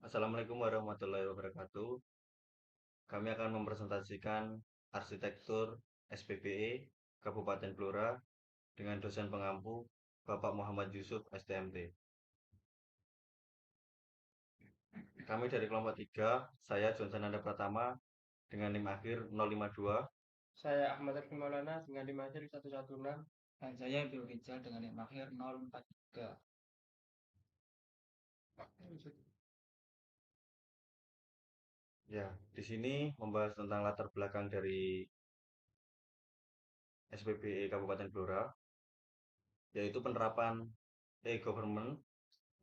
Assalamualaikum warahmatullahi wabarakatuh. Kami akan mempresentasikan arsitektur SPBE Kabupaten Blora dengan dosen pengampu Bapak Muhammad Yusuf STMT. Kami dari kelompok 3, saya Johnson Nanda Pratama dengan NIM akhir 052. Saya Ahmad Arfi Maulana dengan NIM akhir 116. Dan saya Bill Rijal dengan NIM akhir 043. Ya, di sini membahas tentang latar belakang dari SPBE Kabupaten Blora, yaitu penerapan e-government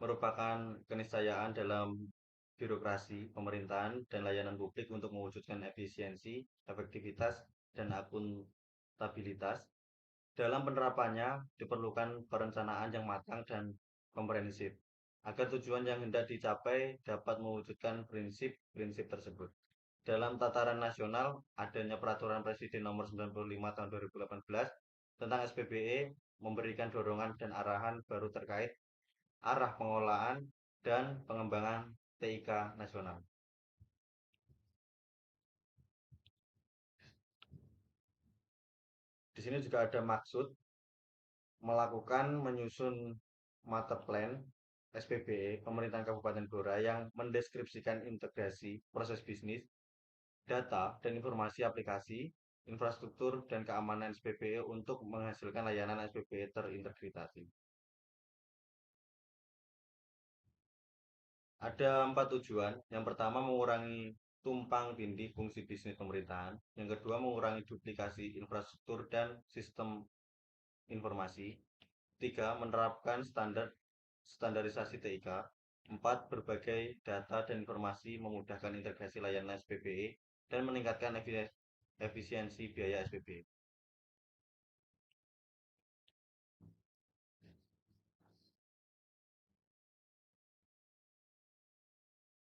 merupakan keniscayaan dalam birokrasi, pemerintahan, dan layanan publik untuk mewujudkan efisiensi, efektivitas, dan akuntabilitas. Dalam penerapannya diperlukan perencanaan yang matang dan komprehensif, agar tujuan yang hendak dicapai dapat mewujudkan prinsip-prinsip tersebut. Dalam tataran nasional, adanya Peraturan Presiden Nomor 95 Tahun 2018 tentang SPBE memberikan dorongan dan arahan baru terkait arah pengelolaan dan pengembangan TIK nasional. Di sini juga ada maksud melakukan menyusun master plan SPBE pemerintahan Kabupaten Blora yang mendeskripsikan integrasi proses bisnis, data dan informasi aplikasi, infrastruktur dan keamanan SPBE untuk menghasilkan layanan SPBE terintegrasi. Ada 4 tujuan. Yang pertama mengurangi tumpang tindih fungsi bisnis pemerintahan. Yang kedua mengurangi duplikasi infrastruktur dan sistem informasi. 3. Menerapkan standarisasi TIK. 4. Berbagai data dan informasi memudahkan integrasi layanan SPBE dan meningkatkan efisiensi biaya SPBE.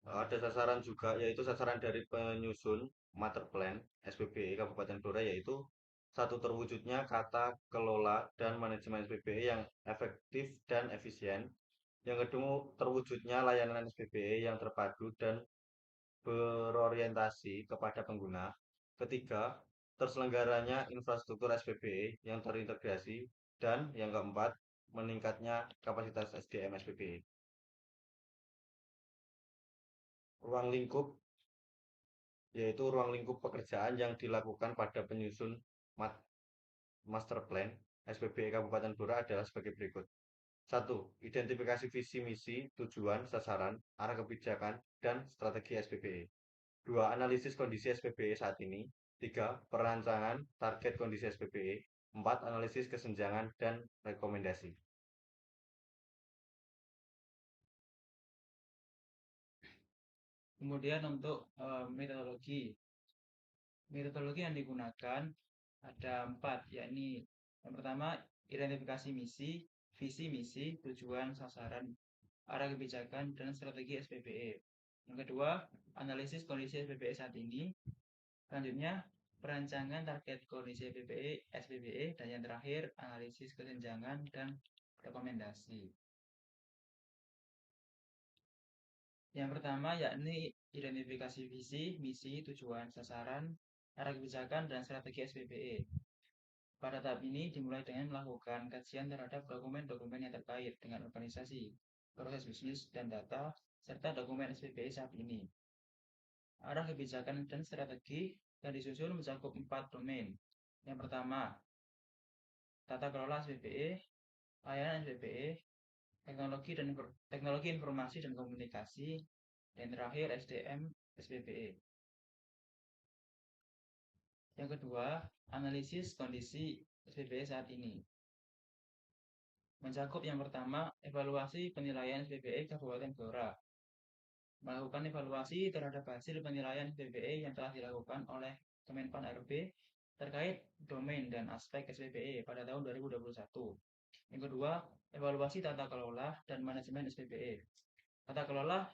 Ada sasaran juga, yaitu sasaran dari penyusun master plan SPBE Kabupaten Blora, yaitu satu, terwujudnya kata kelola dan manajemen SPBE yang efektif dan efisien. Yang kedua, terwujudnya layanan SPBE yang terpadu dan berorientasi kepada pengguna. Ketiga, terselenggaranya infrastruktur SPBE yang terintegrasi. Dan yang keempat, meningkatnya kapasitas SDM SPBE. Ruang lingkup yaitu ruang lingkup pekerjaan yang dilakukan pada penyusun master plan SPBE Kabupaten Blora adalah sebagai berikut. 1. Identifikasi visi misi, tujuan, sasaran, arah kebijakan, dan strategi SPBE. 2. Analisis kondisi SPBE saat ini. 3. Perancangan target kondisi SPBE. 4. Analisis kesenjangan dan rekomendasi. Kemudian untuk metodologi yang digunakan ada 4, yakni yang pertama identifikasi misi, visi misi, tujuan, sasaran, arah kebijakan, dan strategi SPBE. Yang kedua, analisis kondisi SPBE saat ini. Selanjutnya, perancangan target kondisi SPBE, dan yang terakhir, analisis kesenjangan dan rekomendasi. Yang pertama yakni identifikasi visi, misi, tujuan, sasaran, arah kebijakan, dan strategi SPBE. Pada tahap ini dimulai dengan melakukan kajian terhadap dokumen-dokumen yang terkait dengan organisasi, proses bisnis, dan data, serta dokumen SPBE saat ini. Arah kebijakan dan strategi yang disusun mencakup 4 domain. Yang pertama, tata kelola SPBE, layanan SPBE, teknologi informasi dan komunikasi, dan terakhir SDM SPBE. Yang kedua, analisis kondisi SPBE saat ini. Mencakup yang pertama, evaluasi penilaian SPBE Kabupaten Blora. Melakukan evaluasi terhadap hasil penilaian SPBE yang telah dilakukan oleh Kemenpan RB terkait domain dan aspek SPBE pada tahun 2021. Yang kedua, evaluasi tata kelola dan manajemen SPBE. Tata kelola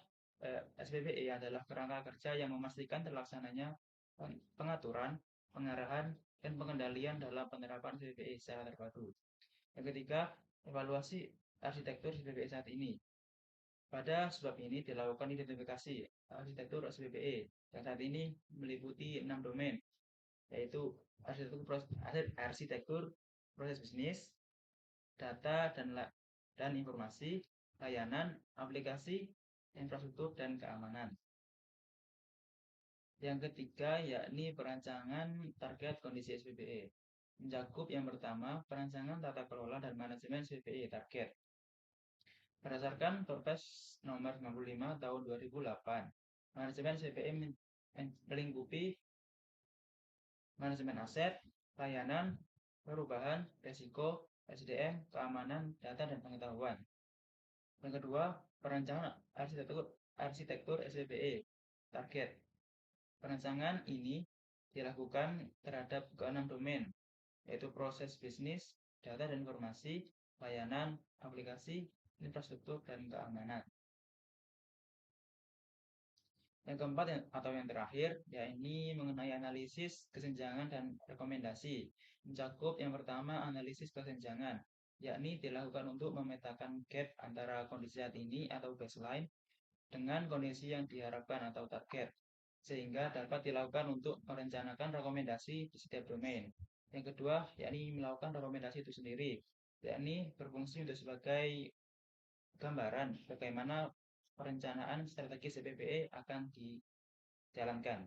SPBE adalah kerangka kerja yang memastikan terlaksananya pengaturan, pengarahan, dan pengendalian dalam penerapan SPBE secara terpadu. Yang ketiga, evaluasi arsitektur SPBE saat ini. Pada sebab ini dilakukan identifikasi arsitektur SPBE yang saat ini meliputi 6 domain, yaitu arsitektur proses bisnis, data dan informasi, layanan, aplikasi, infrastruktur, dan keamanan. Yang ketiga yakni perancangan target kondisi SPBE. Mencakup yang pertama, perancangan tata kelola dan manajemen SPBE target. Berdasarkan Perpres nomor 95 tahun 2008, manajemen SPBE melingkupi manajemen aset, layanan, perubahan, resiko, SDM, keamanan, data, dan pengetahuan. Yang kedua, perancangan arsitektur SPBE target. Perancangan ini dilakukan terhadap keenam domain, yaitu proses bisnis, data dan informasi, layanan, aplikasi, infrastruktur, dan keamanan. Yang keempat atau yang terakhir, yakni mengenai analisis kesenjangan dan rekomendasi. Mencakup yang pertama analisis kesenjangan, yakni dilakukan untuk memetakan gap antara kondisi saat ini atau baseline dengan kondisi yang diharapkan atau target, sehingga dapat dilakukan untuk merencanakan rekomendasi di setiap domain. Yang kedua, yakni melakukan rekomendasi itu sendiri, yakni berfungsi untuk sebagai gambaran bagaimana perencanaan strategi SPBE akan dijalankan.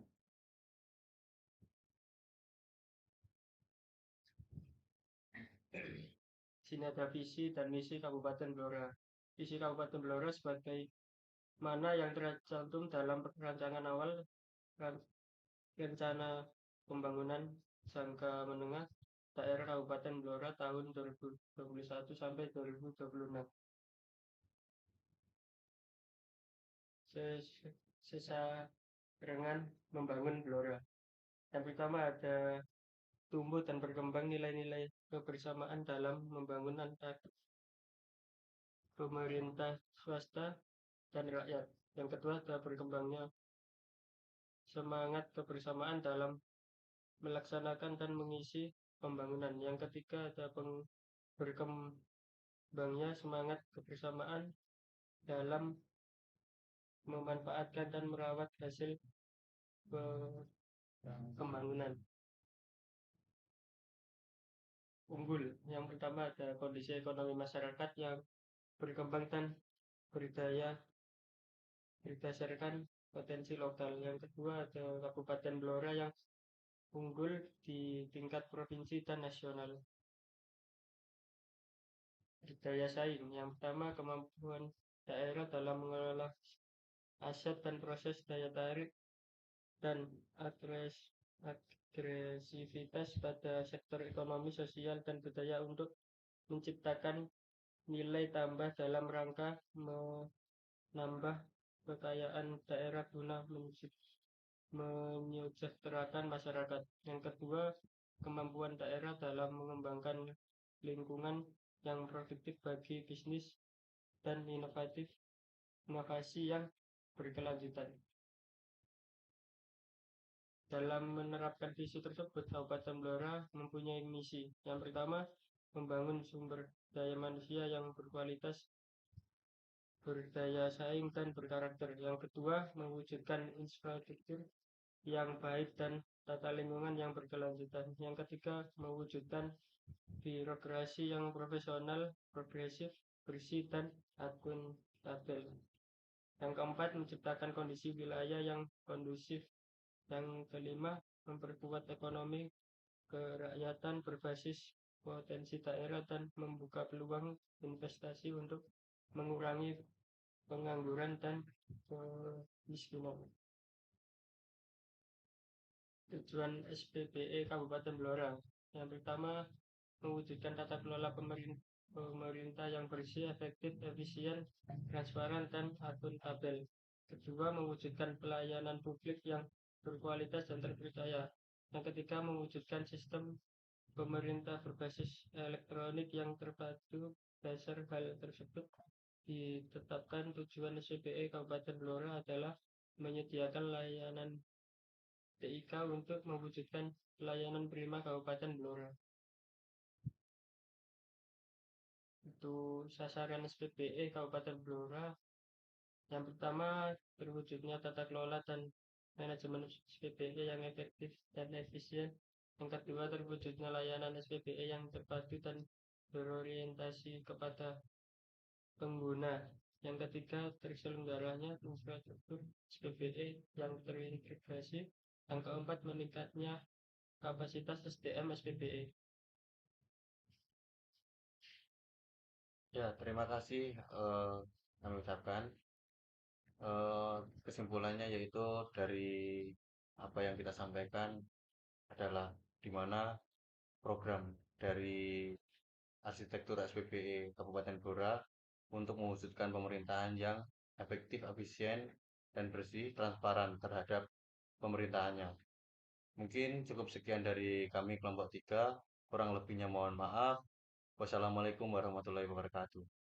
Sini ada visi dan misi Kabupaten Blora. Visi Kabupaten Blora sebagai mana yang tercantum dalam perancangan awal rencana pembangunan jangka menengah daerah Kabupaten Blora tahun 2021 sampai 2026. Sesarengan membangun Blora. Yang pertama ada tumbuh dan berkembang nilai-nilai kebersamaan dalam membangun antar pemerintah swasta dan rakyat. Yang kedua ada berkembangnya semangat kebersamaan dalam melaksanakan dan mengisi pembangunan. Yang ketiga ada berkembangnya semangat kebersamaan dalam memanfaatkan dan merawat hasil pembangunan. Unggul. Yang pertama ada kondisi ekonomi masyarakat yang berkembang dan berdasarkan potensi lokal. Yang kedua ada Kabupaten Blora yang unggul di tingkat provinsi dan nasional. Daya saing. Yang pertama kemampuan daerah dalam mengelola aset dan proses daya tarik dan agresivitas pada sektor ekonomi, sosial, dan budaya untuk menciptakan nilai tambah dalam rangka menambah kekayaan daerah guna menyejahterakan masyarakat. Yang kedua, kemampuan daerah dalam mengembangkan lingkungan yang produktif bagi bisnis dan inovasi yang berkelanjutan. Dalam menerapkan visi tersebut, Kabupaten Blora mempunyai misi. Yang pertama, membangun sumber daya manusia yang berkualitas, berdaya saing, dan berkarakter. Yang kedua, mewujudkan infrastruktur yang baik dan tata lingkungan yang berkelanjutan. Yang ketiga, mewujudkan birokrasi yang profesional, progresif, bersih, dan akuntabel. Yang keempat, menciptakan kondisi wilayah yang kondusif. Yang kelima, memperkuat ekonomi kerakyatan berbasis potensi daerah dan membuka peluang investasi untuk mengurangi pengangguran dan kemiskinan. Tujuan SPBE Kabupaten Blora. Yang pertama, mewujudkan tata kelola pemerintah yang bersih, efektif, efisien, transparan, dan akuntabel. Kedua, mewujudkan pelayanan publik yang berkualitas dan terpercaya. Yang ketiga, mewujudkan sistem pemerintah berbasis elektronik yang terpadu. Dasar hal tersebut ditetapkan tujuan SPBE Kabupaten Blora adalah menyediakan layanan TIK untuk mewujudkan pelayanan prima Kabupaten Blora. Itu sasaran SPBE Kabupaten Blora Yang pertama, terwujudnya tata kelola dan manajemen SPBE yang efektif dan efisien. Yang kedua, terwujudnya layanan SPBE yang terpadu dan berorientasi kepada pengguna. Yang ketiga, terselenggaranya infrastruktur SPBE yang terintegrasi. Yang keempat, meningkatnya kapasitas SDM SPBE. Ya, terima kasih kami ucapkan. Kesimpulannya yaitu dari apa yang kita sampaikan adalah di mana program dari arsitektur SPBE Kabupaten Blora untuk mewujudkan pemerintahan yang efektif, efisien, dan bersih, transparan terhadap pemerintahannya. Mungkin cukup sekian dari kami kelompok 3. Kurang lebihnya mohon maaf. Wassalamualaikum warahmatullahi wabarakatuh.